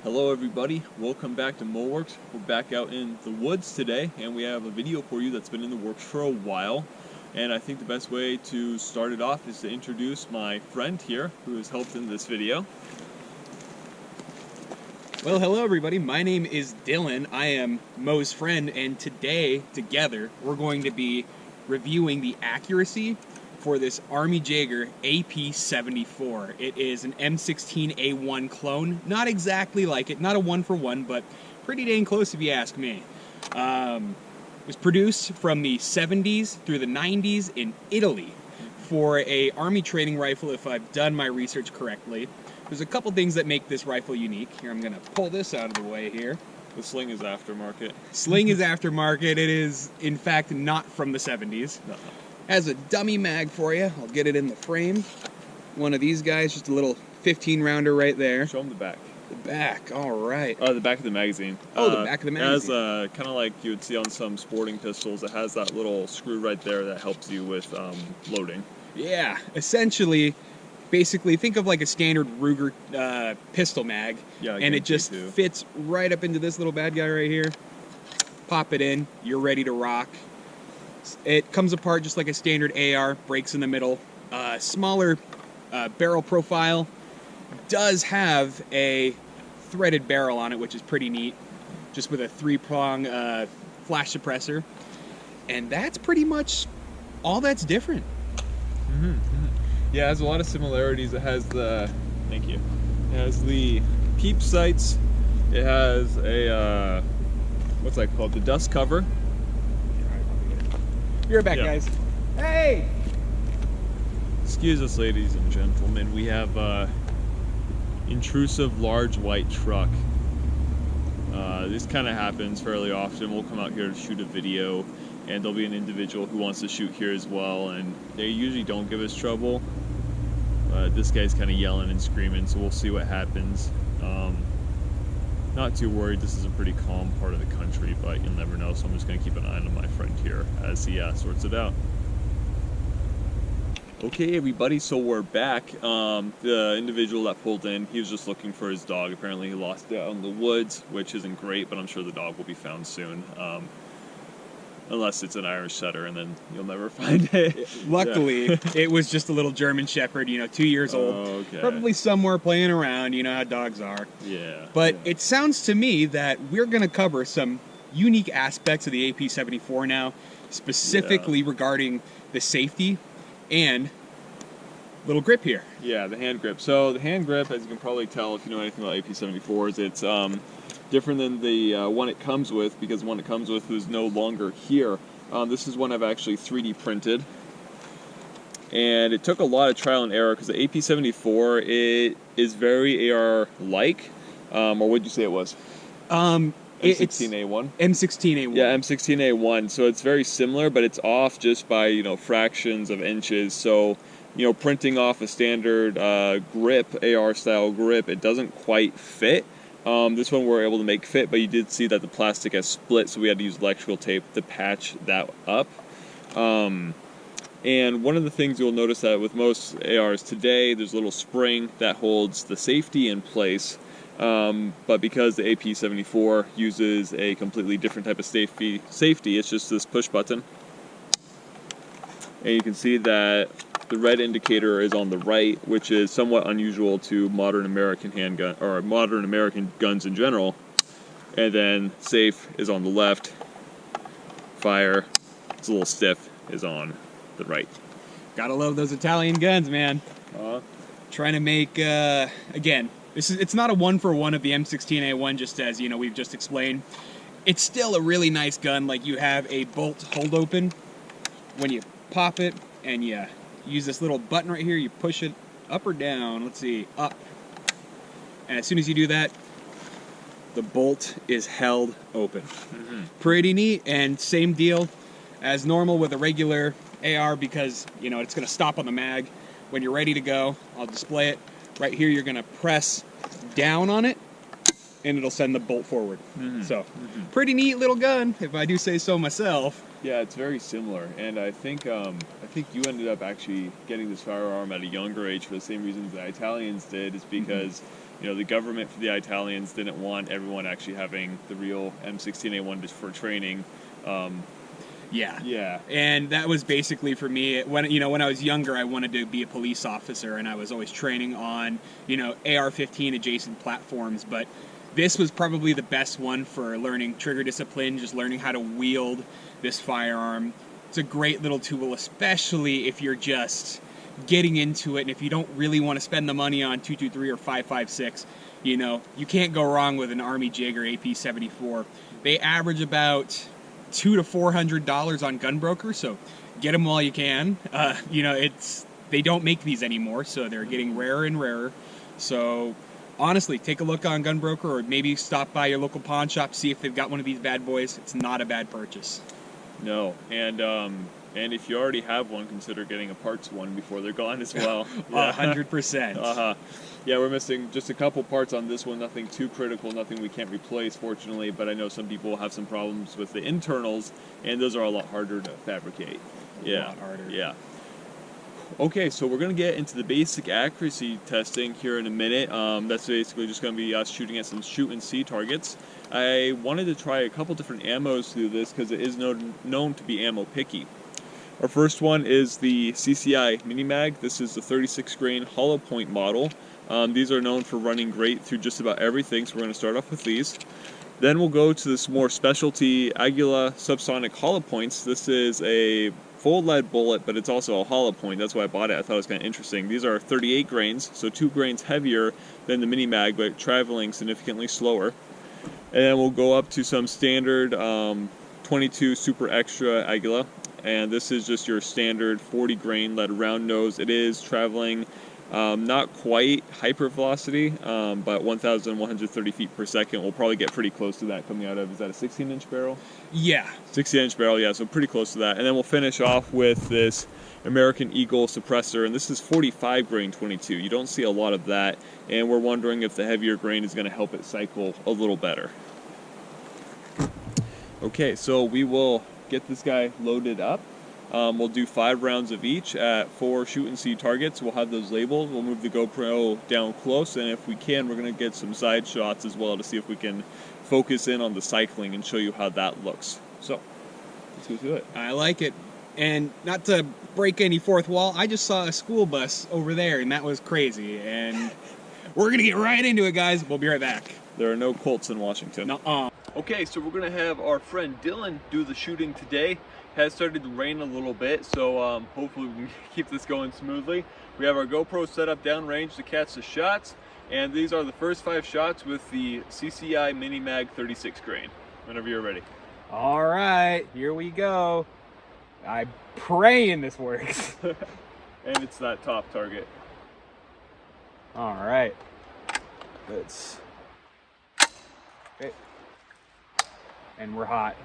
Hello everybody, welcome back to Moworks. We're back out in the woods today and we have a video for you that's been in the works for a while. And I think the best way to start it off is to introduce my friend here who has helped in this video. Well, hello everybody, my name is Dylan. I am Mo's friend, and today, together, we're going to be reviewing the accuracy for this Armi-Jager AP74. It is an M16A1 clone. Not exactly like it, not a one-for-one, but pretty dang close if you ask me. It was produced from the 70s through the 90s in Italy for a Army training rifle, if I've done my research correctly. There's a couple things that make this rifle unique. Here, I'm gonna pull this out of the way here. The sling is aftermarket. Sling is aftermarket. It is, in fact, not from the 70s. No. Has a dummy mag for you. I'll get it in the frame. One of these guys, just a little 15 rounder right there. Show them the back. The back, all right. The back of the magazine. Oh, the back of the magazine. It has, kind of like you would see on some sporting pistols, it has that little screw right there that helps you with loading. Yeah, essentially, basically, think of like a standard Ruger pistol mag. Yeah, and it just fits right up into this little bad guy right here. Pop it in, you're ready to rock. It comes apart just like a standard AR, breaks in the middle. Smaller barrel profile. Does have a threaded barrel on it, which is pretty neat. Just with a 3-prong flash suppressor. And that's pretty much all that's different. Mm-hmm. Yeah, it has a lot of similarities. It has the, thank you. It has the peep sights. It has a, what's that called? The dust cover. Be right back, guys. Hey! Excuse us, ladies and gentlemen. We have a intrusive large white truck. This kind of happens fairly often. We'll come out here to shoot a video, and there'll be an individual who wants to shoot here as well, and they usually don't give us trouble. This guy's kind of yelling and screaming, so we'll see what happens. Not too worried. This is a pretty calm part of the country, but you'll never know, so I'm just going to keep an eye on my friend here as he sorts it out. Okay, everybody, so we're back. The individual that pulled in, he was just looking for his dog. Apparently he lost it out in the woods, which isn't great, but I'm sure the dog will be found soon. Unless it's an Irish setter, and then you'll never find it. Luckily, it was just a little German Shepherd, 2 years old. Okay. Probably somewhere playing around, you know how dogs are. Yeah. But it sounds to me that we're going to cover some unique aspects of the AP74 now, specifically regarding the safety and little grip here. Yeah, the hand grip. So the hand grip, as you can probably tell if you know anything about AP74s, it's different than the one it comes with, because the one it comes with is no longer here. This is one I've actually 3D printed, and it took a lot of trial and error because the AP74, it is very AR-like, or what did you say it was? M16A1? M16A1. Yeah, M16A1. So it's very similar, but it's off just by, fractions of inches. So, printing off a standard grip, AR-style grip, it doesn't quite fit. This one we're able to make fit, but you did see that the plastic has split, so we had to use electrical tape to patch that up. And one of the things you'll notice that with most ARs today, there's a little spring that holds the safety in place. But because the AP74 uses a completely different type of safety, it's just this push button. And you can see that the red indicator is on the right, which is somewhat unusual to modern American handgun, or modern American guns in general. And then safe is on the left. Fire, it's a little stiff, is on the right. Gotta love those Italian guns, man. Trying to make, again, it's not a one-for-one of the M16A1, just as, we've just explained. It's still a really nice gun. Like, you have a bolt hold open. When you pop it and you use this little button right here, you push it up or down. Let's see, up. And as soon as you do that, the bolt is held open. Mm-hmm. Pretty neat, and same deal as normal with a regular AR, because, it's going to stop on the mag. When you're ready to go, I'll display it. Right here, you're going to press down on it, and it'll send the bolt forward. Mm-hmm. So, pretty neat little gun, if I do say so myself. Yeah, it's very similar, and I think you ended up actually getting this firearm at a younger age for the same reasons the Italians did, is because you know, the government for the Italians didn't want everyone actually having the real M16A1 just for training. Yeah. And that was basically for me when I was younger, I wanted to be a police officer, and I was always training on, AR-15 adjacent platforms, but this was probably the best one for learning trigger discipline, just learning how to wield this firearm. It's a great little tool, especially if you're just getting into it, and if you don't really want to spend the money on 223 or 556, you can't go wrong with an Armi-Jager AP74. They average about $200 to $400 on Gunbroker, so get them while you can. They don't make these anymore, so they're getting rarer and rarer. So honestly, take a look on Gunbroker, or maybe stop by your local pawn shop, see if they've got one of these bad boys. It's not a bad purchase. No, and if you already have one, consider getting a parts one before they're gone as well. 100%. Yeah, we're missing just a couple parts on this one. Nothing too critical, nothing we can't replace, fortunately. But I know some people have some problems with the internals, and those are a lot harder to fabricate. A lot harder. Yeah. Okay, so we're going to get into the basic accuracy testing here in a minute. That's basically just going to be us shooting at some shoot and see targets. I wanted to try a couple different ammos through this because it is known to be ammo picky. Our first one is the CCI Mini Mag. This is the 36 grain hollow point model. These are known for running great through just about everything, so we're going to start off with these. Then we'll go to this more specialty Aguila subsonic hollow points. This is a full lead bullet, but it's also a hollow point. That's why I bought it. I thought it was kind of interesting. These are 38 grains, so 2 grains heavier than the Mini Mag, but traveling significantly slower. And then we'll go up to some standard 22 Super Extra Aguila, and this is just your standard 40 grain lead round nose. It is traveling not quite hyper velocity, but 1,130 feet per second. We'll probably get pretty close to that coming out of, is that a 16-inch barrel? Yeah. 16-inch barrel, yeah, so pretty close to that. And then we'll finish off with this American Eagle suppressor, and this is 45 grain 22. You don't see a lot of that, and we're wondering if the heavier grain is going to help it cycle a little better. Okay, so we will get this guy loaded up. We'll do 5 rounds of each at 4 shoot and see targets. We'll have those labeled. We'll move the GoPro down close, and if we can, we're going to get some side shots as well to see if we can focus in on the cycling and show you how that looks. So, let's go through it. I like it. And not to break any fourth wall, I just saw a school bus over there, and that was crazy. And we're going to get right into it, guys. We'll be right back. There are no Colts in Washington. Nuh-uh. Okay, so we're going to have our friend Dylan do the shooting today. Has started to rain a little bit, so hopefully we can keep this going smoothly. We have our GoPro set up downrange to catch the shots, and these are the first 5 shots with the CCI Mini Mag 36 grain. Whenever you're ready. All right, here we go. I'm praying this works. And it's that top target. All right. Let's. Okay. And we're hot.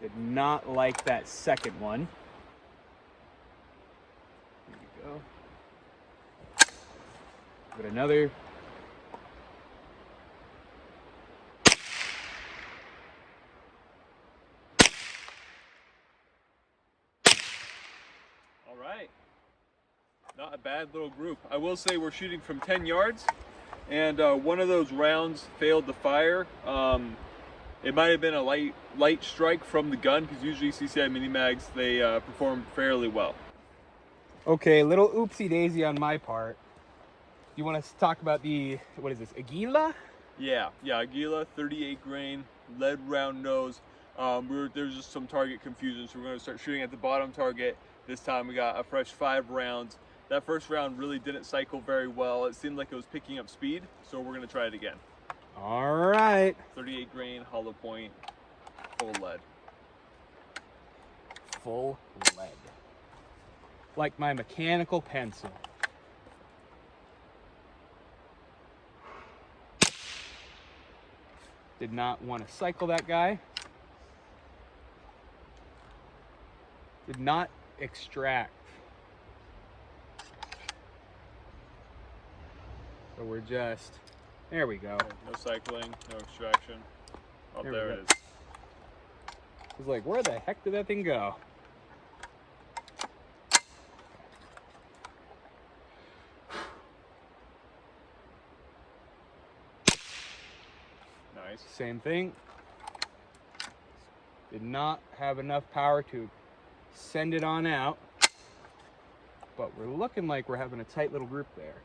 Did not like that second one. Here we go. But another. All right. Not a bad little group. I will say we're shooting from 10 yards, and one of those rounds failed to fire. It might have been a light strike from the gun, because usually CCI Mini Mags, they perform fairly well. Okay, little oopsie daisy on my part. You want to talk about the, what is this, Aguila? Yeah, Aguila, 38 grain, lead round nose. There's just some target confusion, so we're going to start shooting at the bottom target. This time we got a fresh 5 rounds. That first round really didn't cycle very well. It seemed like it was picking up speed, so we're going to try it again. All right. 38 grain, hollow point, full lead. Full lead. Like my mechanical pencil. Did not want to cycle that guy. Did not extract. So we're just, there we go. No cycling, no extraction. Oh, there it is. I was like, where the heck did that thing go? Nice. Same thing. Did not have enough power to send it on out, but we're looking like we're having a tight little group there.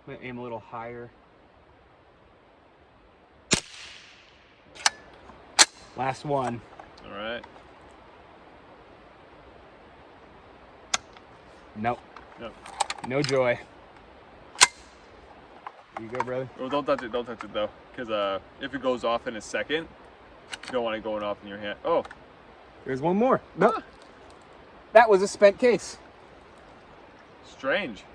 I'm gonna aim a little higher. Last one. All right. Nope. Nope. No joy. Here you go, brother. Well, don't touch it. Don't touch it though, because if it goes off in a second, you don't want it going off in your hand. Oh, there's one more. Nope. Ah. That was a spent case. Strange.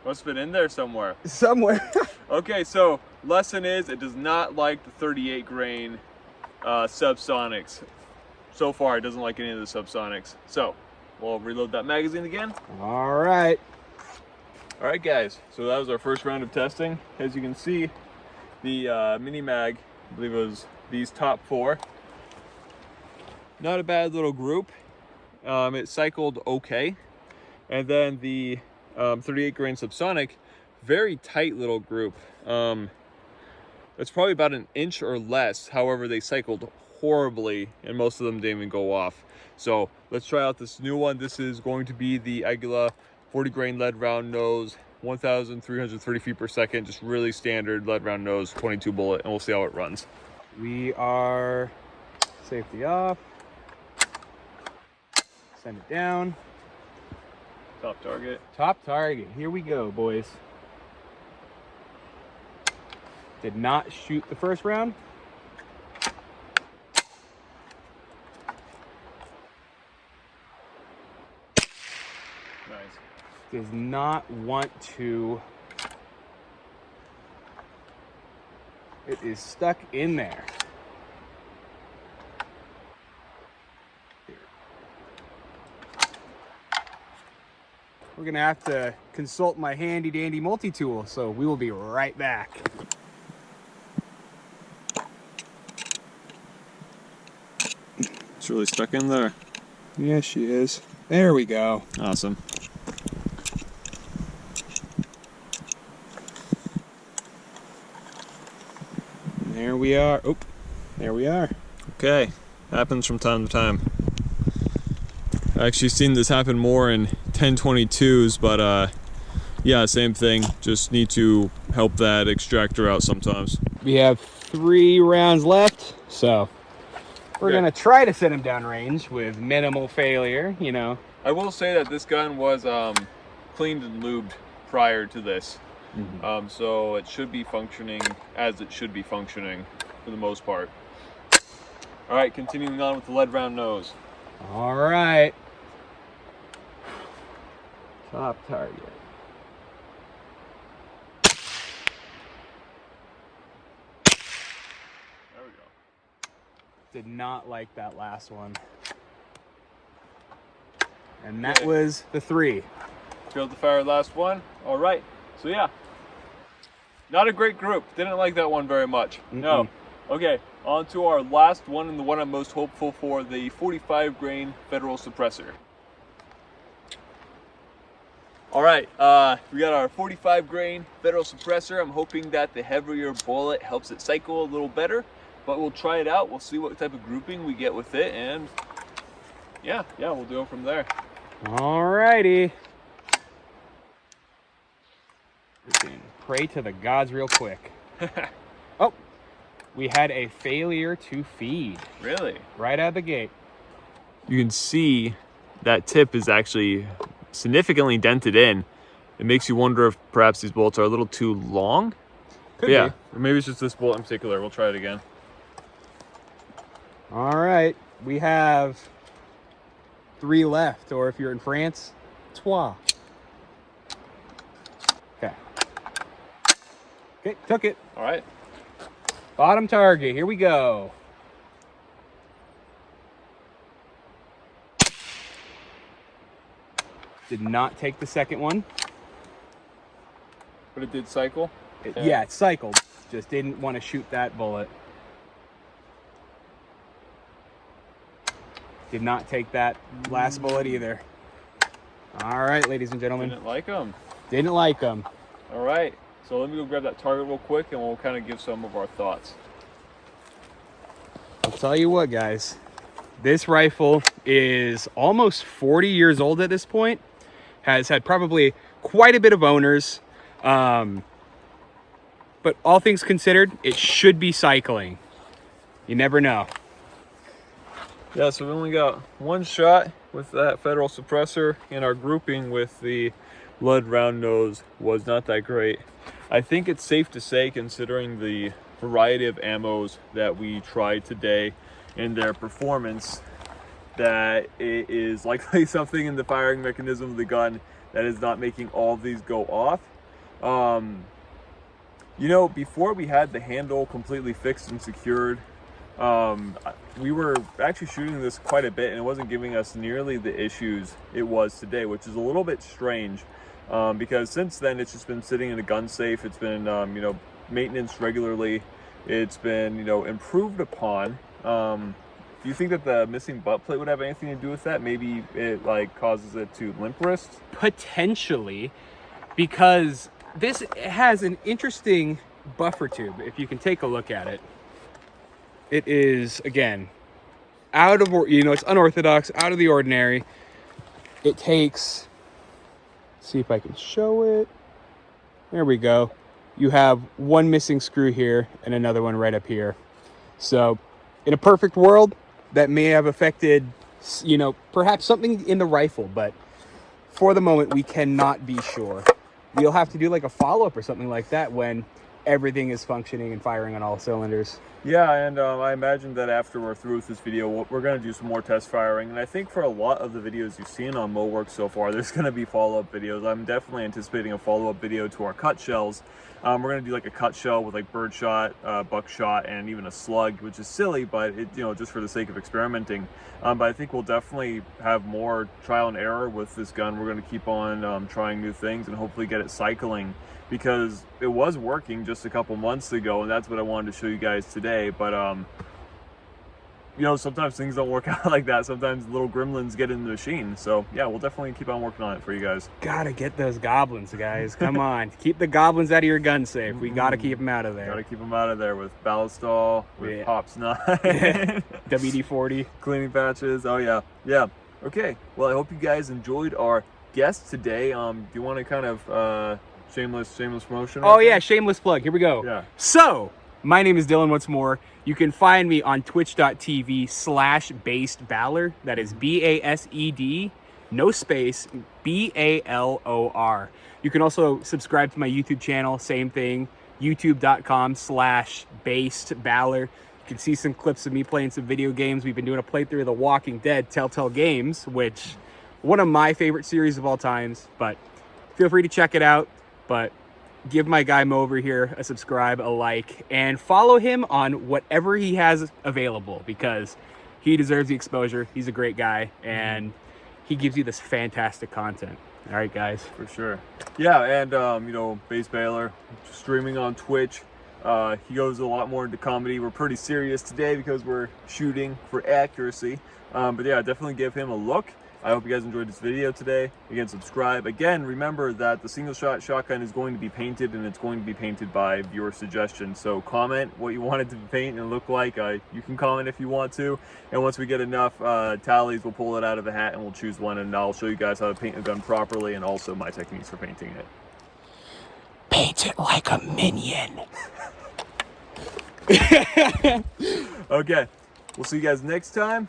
Must have been in there somewhere. Somewhere. Okay, so lesson is it does not like the 38 grain subsonics. So far, it doesn't like any of the subsonics. So we'll reload that magazine again. All right. All right, guys. So that was our first round of testing. As you can see, the mini mag, I believe it was these top 4. Not a bad little group. It cycled okay. And then the 38 grain subsonic, very tight little group. It's probably about an inch or less. However, they cycled horribly and most of them didn't even go off. So let's try out this new one. This is going to be the Aguila 40 grain lead round nose, 1,330 feet per second, just really standard lead round nose, 22 bullet, and we'll see how it runs. We are safety off. Send it down. Top target. Top target. Here we go, boys. Did not shoot the first round. Nice. Does not want to. It is stuck in there. We're gonna have to consult my handy dandy multi-tool, so we will be right back. It's really stuck in there. Yeah, she is. There we go. Awesome. There we are. Oh, there we are. Okay, happens from time to time. I've actually seen this happen more in 1022s, but yeah, same thing. Just need to help that extractor out sometimes. We have 3 rounds left, so we're gonna try to send him downrange with minimal failure, you know. I will say that this gun was cleaned and lubed prior to this. Mm-hmm. So it should be functioning as it should be functioning for the most part. All right, continuing on with the lead round nose. All right. Top target. There we go. Did not like that last one. And that was the 3. Failed to fire last one. All right. So yeah, not a great group. Didn't like that one very much. No. Okay, on to our last one and the one I'm most hopeful for, the 45 grain Federal suppressor. All right, we got our 45 grain Federal suppressor. I'm hoping that the heavier bullet helps it cycle a little better, but we'll try it out. We'll see what type of grouping we get with it, and yeah, we'll do it from there. All righty. We can pray to the gods real quick. Oh, we had a failure to feed. Really? Right out of the gate. You can see that tip is actually significantly dented in. It makes you wonder if perhaps these bullets are a little too long. Could be. Or maybe it's just this bullet in particular. We'll try it again. All right, we have 3 left, or if you're in France, 3. Okay, took it. All right. Bottom target, here we go. Did not take the second one. But it did cycle? Yeah, it cycled. Just didn't want to shoot that bullet. Did not take that last bullet either. All right, ladies and gentlemen. Didn't like them. Didn't like them. All right. So let me go grab that target real quick and we'll kind of give some of our thoughts. I'll tell you what, guys. This rifle is almost 40 years old at this point. Has had probably quite a bit of owners. But all things considered, it should be cycling. You never know. Yeah, so we only got one shot with that Federal suppressor, and our grouping with the lead round nose was not that great. I think it's safe to say, considering the variety of ammos that we tried today and their performance, that it is likely something in the firing mechanism of the gun that is not making all of these go off. You know, before we had the handle completely fixed and secured, we were actually shooting this quite a bit and it wasn't giving us nearly the issues it was today, which is a little bit strange, because since then it's just been sitting in a gun safe. It's been, you know, maintenance regularly. It's been, you know, improved upon. Do you think that the missing butt plate would have anything to do with that? Maybe it like causes it to limp wrist? Potentially, because this has an interesting buffer tube. If you can take a look at it, it is, again, out of, you know, it's unorthodox, out of the ordinary. It takes, let's see if I can show it. There we go. You have one missing screw here and another one right up here. So in a perfect world, that may have affected, you know, perhaps something in the rifle, but for the moment, we cannot be sure. We'll have to do like a follow-up or something like that when everything is functioning and firing on all cylinders. Yeah, and I imagine that after we're through with this video, we're going to do some more test firing. And I think for a lot of the videos you've seen on Moworks so far, there's going to be follow-up videos. I'm definitely anticipating a follow-up video to our cut shells. We're going to do like a cut shell with like birdshot, buckshot, and even a slug, which is silly, but it, you know, just for the sake of experimenting. But I think we'll definitely have more trial and error with this gun. We're going to keep on trying new things and hopefully get it cycling, because it was working just a couple months ago, and that's what I wanted to show you guys today. But you know, sometimes things don't work out like that. Sometimes little gremlins get in the machine. So yeah, we'll definitely keep on working on it for you guys. Gotta get those goblins, guys. Come on, keep the goblins out of your gun safe. We gotta keep them out of there. Gotta keep them out of there with ballistol, with Pops 9, WD-40, cleaning patches. Oh yeah, yeah. Okay. Well, I hope you guys enjoyed our guest today. Do you want to kind of shameless promotion? Oh yeah, shameless plug. Here we go. Yeah. So my name is Dylan once more. You can find me on twitch.tv/BasedBalor. That is BASED, no space, BALOR. You can also subscribe to my YouTube channel, same thing, youtube.com/BasedBalor. You can see some clips of me playing some video games. We've been doing a playthrough of The Walking Dead Telltale Games, which one of my favorite series of all times, but feel free to check it out. But give my guy Mo over here a subscribe, a like, and follow him on whatever he has available, because he deserves the exposure. He's a great guy, and he gives you this fantastic content. All right, guys. For sure. Yeah, and you know, BasedBalor, streaming on Twitch. He goes a lot more into comedy. We're pretty serious today because we're shooting for accuracy. But yeah, definitely give him a look. I hope you guys enjoyed this video today. Again, subscribe. Again, remember that the single shot shotgun is going to be painted, and it's going to be painted by viewer suggestion. So comment what you want it to paint and look like. You can comment if you want to. And once we get enough tallies, we'll pull it out of the hat and we'll choose one, and I'll show you guys how to paint a gun properly and also my techniques for painting it. Paint it like a minion. Okay, we'll see you guys next time.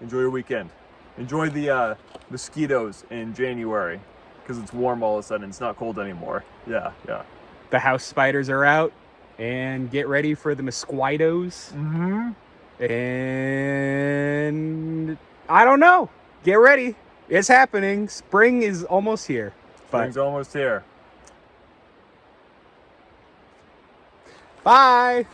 Enjoy your weekend. Enjoy the mosquitoes in January, because it's warm all of a sudden. It's not cold anymore. Yeah, yeah. The house spiders are out, and get ready for the mosquitoes. And I don't know. Get ready. It's happening. Spring is almost here. Spring's almost here. Bye.